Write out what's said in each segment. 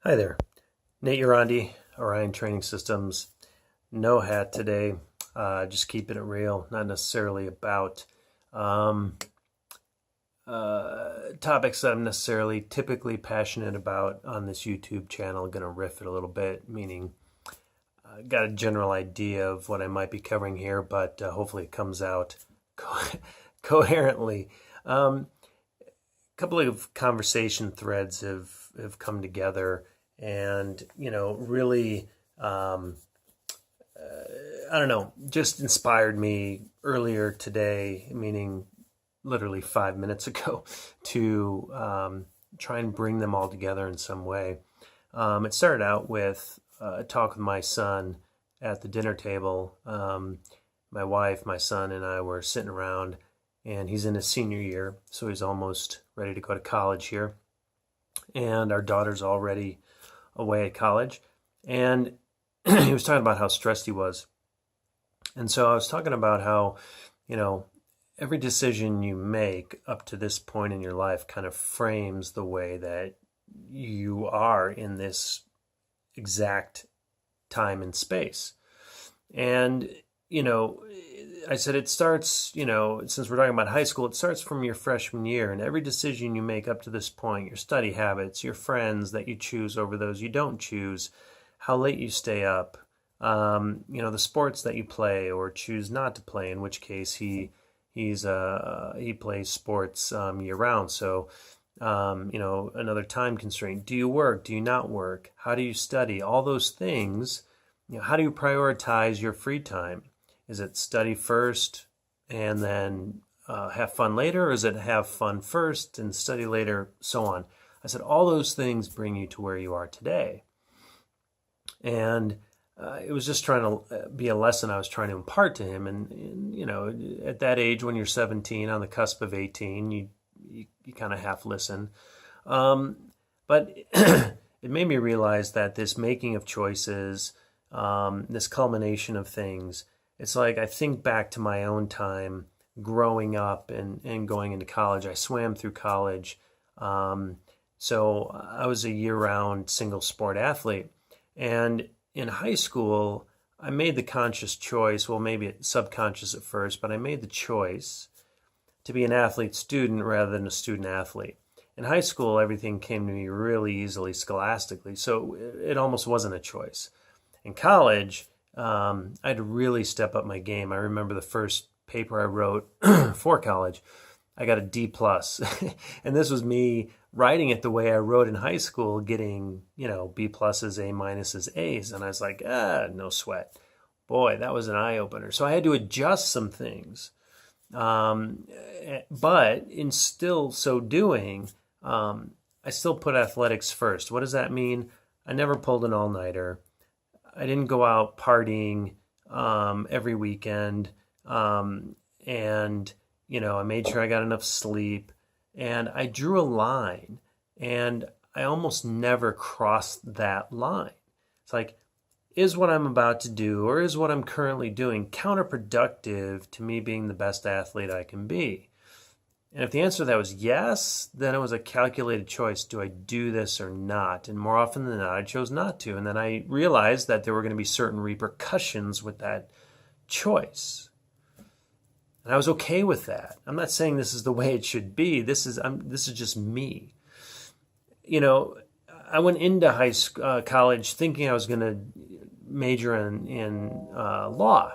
Hi there, Nate Urandi, Orion Training Systems. No hat today, just keeping it real, not necessarily about um, topics that I'm necessarily typically passionate about on this YouTube channel. Going to riff it a little bit, meaning I got a general idea of what I might be covering here, but hopefully it comes out coherently. A couple of conversation threads have come together and really I don't know, just inspired me earlier today, meaning literally 5 minutes ago, to try and bring them all together in some way. It started out with a talk with my son at the dinner table. My wife, my son, and I were sitting around, and he's in his senior year, so he's almost ready to go to college here. And our daughter's already away at college. And he was talking about how stressed he was. And so I was talking about how, you know, every decision you make up to this point in your life kind of frames the way that you are in this exact time and space. And, I said it starts, since we're talking about high school, it starts from your freshman year. And every decision you make up to this point, your study habits, your friends that you choose over those you don't choose, how late you stay up, the sports that you play or choose not to play, in which case he plays sports year round. So, another time constraint. Do you work? Do you not work? How do you study? All those things. How do you prioritize your free time? Is it study first and then have fun later? Or is it have fun first and study later, so on? I said, all those things bring you to where you are today. And it was just trying to be a lesson I was trying to impart to him. And at that age, when you're 17, on the cusp of 18, you kind of half listen. But it made me realize that this making of choices, this culmination of things, it's like I think back to my own time growing up and going into college. I swam through college. So I was a year-round single sport athlete. And in high school, I made the conscious choice, well, maybe it's subconscious at first, but I made the choice to be an athlete student rather than a student athlete. In high school, everything came to me really easily scholastically, so it almost wasn't a choice. In college, I had to really step up my game. I remember the first paper I wrote for college, I got a D plus. And this was me writing it the way I wrote in high school, getting, B pluses, A minuses, A's. And I was like, no sweat. Boy, that was an eye opener. So I had to adjust some things. But in still so doing, I still put athletics first. What does that mean? I never pulled an all-nighter. I didn't go out partying every weekend. I made sure I got enough sleep. And I drew a line. And I almost never crossed that line. It's like, is what I'm about to do or is what I'm currently doing counterproductive to me being the best athlete I can be? And if the answer to that was yes, then it was a calculated choice. Do I do this or not? And more often than not, I chose not to. And then I realized that there were going to be certain repercussions with that choice. And I was okay with that. I'm not saying this is the way it should be. This is just me. I went into college thinking I was going to major in law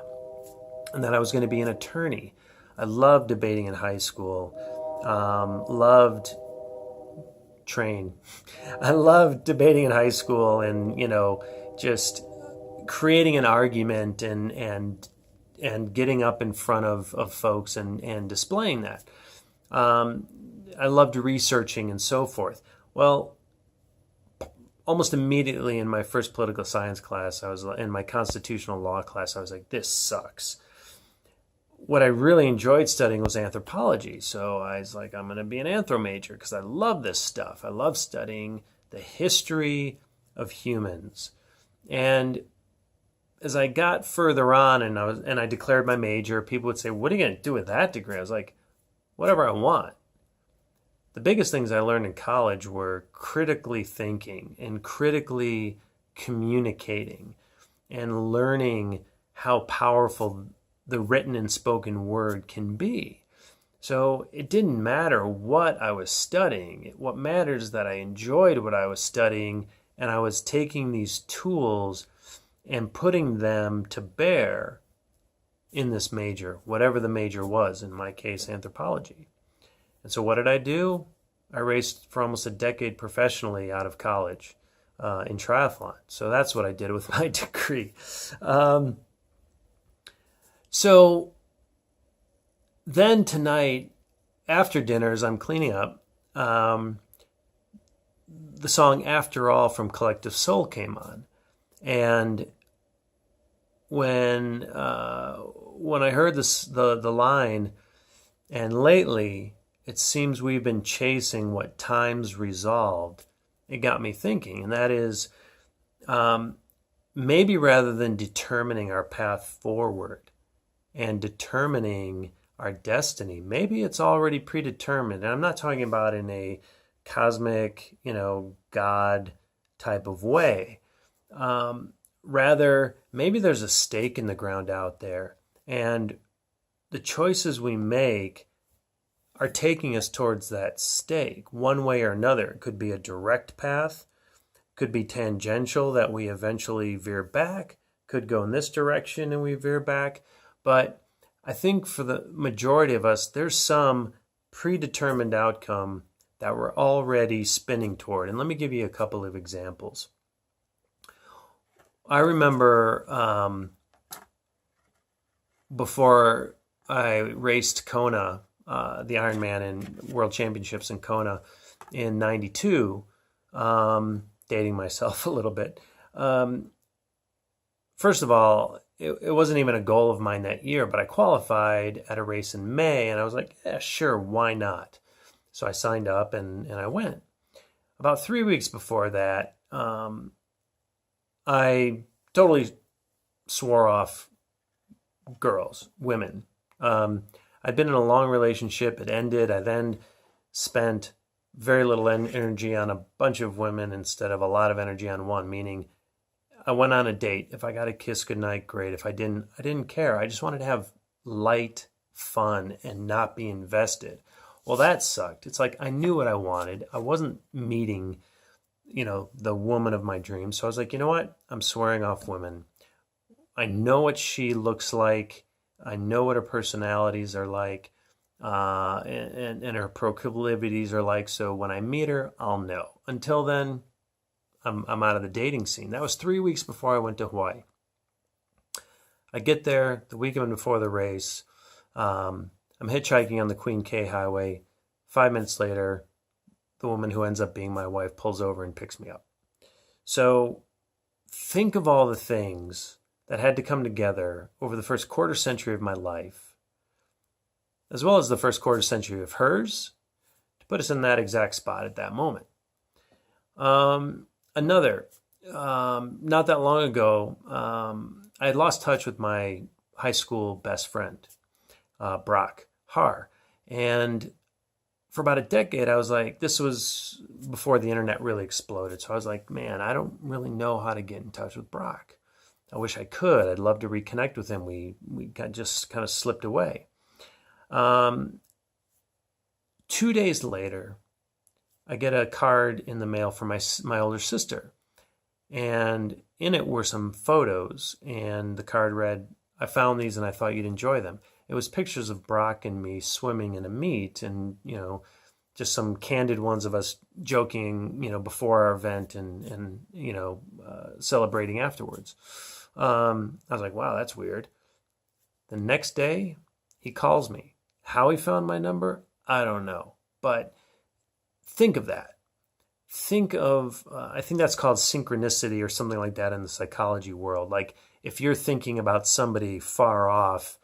and that I was going to be an attorney. I loved debating in high school. Loved train. I loved debating in high school and, just creating an argument and getting up in front of folks and displaying that. I loved researching and so forth. Well, almost immediately in my first political science class, in my constitutional law class, I was like, this sucks. What I really enjoyed studying was anthropology. So I was like, I'm going to be an anthro major because I love this stuff. I love studying the history of humans. And as I got further on and I declared my major, people would say, what are you going to do with that degree? I was like, whatever I want. the biggest things I learned in college were critically thinking and critically communicating and learning how powerful the written and spoken word can be. So it didn't matter what I was studying. What matters is that I enjoyed what I was studying, and I was taking these tools and putting them to bear in this major, whatever the major was, in my case, anthropology. And so what did I do? I raced for almost a decade professionally out of college in triathlon. So that's what I did with my degree. So then tonight, after dinner, as I'm cleaning up, the song After All from Collective Soul came on. And when I heard the line, and lately it seems we've been chasing what time's resolved, it got me thinking, and that is maybe rather than determining our path forward and determining our destiny, maybe it's already predetermined. And I'm not talking about in a cosmic, God type of way. Rather, maybe there's a stake in the ground out there, and the choices we make are taking us towards that stake one way or another. It could be a direct path, could be tangential that we eventually veer back, could go in this direction and we veer back. But I think for the majority of us, there's some predetermined outcome that we're already spinning toward. And let me give you a couple of examples. I remember before I raced Kona, the Ironman and World Championships in Kona in '92, dating myself a little bit. First of all, it wasn't even a goal of mine that year, but I qualified at a race in May, and I was like, yeah, sure, why not? So I signed up and I went. About 3 weeks before that, I totally swore off girls, women. I'd been in a long relationship. It ended. I then spent very little energy on a bunch of women instead of a lot of energy on one, meaning I went on a date. If I got a kiss goodnight, great. If I didn't care. I just wanted to have light fun and not be invested. Well, that sucked. It's like I knew what I wanted. I wasn't meeting, the woman of my dreams. So I was like, you know what? I'm swearing off women. I know what she looks like. I know what her personalities are like, and her proclivities are like. So when I meet her, I'll know. Until then, I'm out of the dating scene. That was 3 weeks before I went to Hawaii. I get there the weekend before the race. I'm hitchhiking on the Queen K Highway. 5 minutes later, the woman who ends up being my wife pulls over and picks me up. So think of all the things that had to come together over the first quarter century of my life, as well as the first quarter century of hers, to put us in that exact spot at that moment. Not that long ago, I had lost touch with my high school best friend, Brock Har. And for about a decade, I was like, this was before the internet really exploded. So I was like, man, I don't really know how to get in touch with Brock. I wish I could. I'd love to reconnect with him. We just kind of slipped away. 2 days later, I get a card in the mail from my older sister. And in it were some photos. And the card read, I found these and I thought you'd enjoy them. It was pictures of Brock and me swimming in a meet and, just some candid ones of us joking, before our event and celebrating afterwards. I was like, wow, that's weird. The next day, he calls me. How he found my number, I don't know. But think of that. Think of, I think that's called synchronicity or something like that in the psychology world. Like if you're thinking about somebody far off,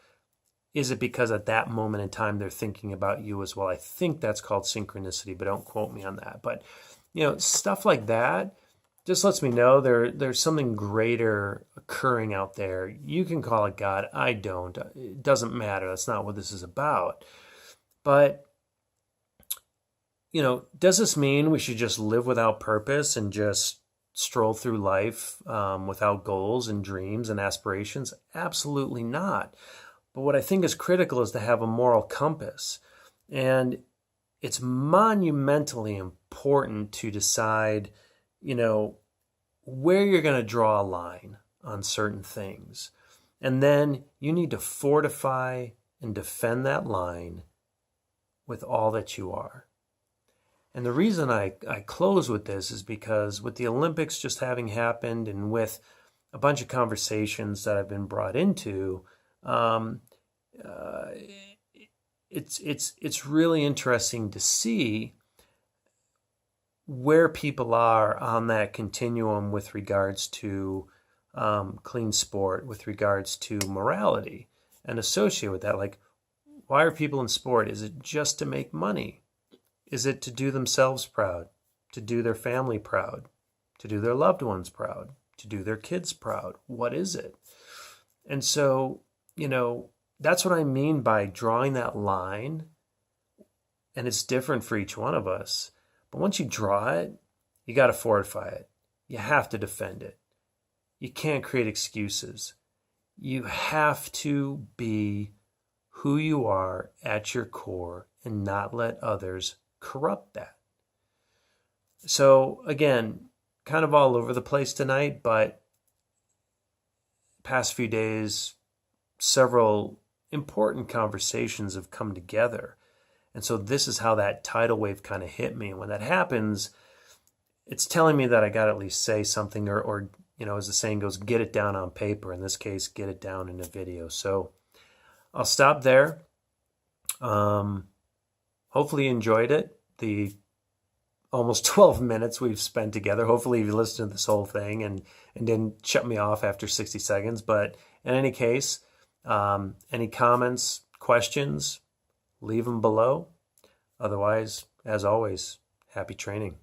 is it because at that moment in time they're thinking about you as well? I think that's called synchronicity, but don't quote me on that. But, stuff like that just lets me know there's something greater occurring out there. You can call it God. I don't. It doesn't matter. That's not what this is about. But does this mean we should just live without purpose and just stroll through life without goals and dreams and aspirations? Absolutely not. But what I think is critical is to have a moral compass. And it's monumentally important to decide, where you're going to draw a line on certain things. And then you need to fortify and defend that line with all that you are. And the reason I close with this is because with the Olympics just having happened and with a bunch of conversations that I've been brought into, it's really interesting to see where people are on that continuum with regards to clean sport, with regards to morality, and associate with that. Like, why are people in sport? Is it just to make money? Is it to do themselves proud, to do their family proud, to do their loved ones proud, to do their kids proud? What is it? And so, that's what I mean by drawing that line. And it's different for each one of us. But once you draw it, you got to fortify it. You have to defend it. You can't create excuses. You have to be who you are at your core and not let others corrupt that. So again, kind of all over the place tonight, but past few days, several important conversations have come together. And so this is how that tidal wave kind of hit me. And when that happens, it's telling me that I got to at least say something or as the saying goes, get it down on paper. In this case, get it down in a video. So I'll stop there. Hopefully you enjoyed it. The almost 12 minutes we've spent together. Hopefully you listened to this whole thing and didn't shut me off after 60 seconds. But in any case, any comments, questions, leave them below. Otherwise, as always, happy training.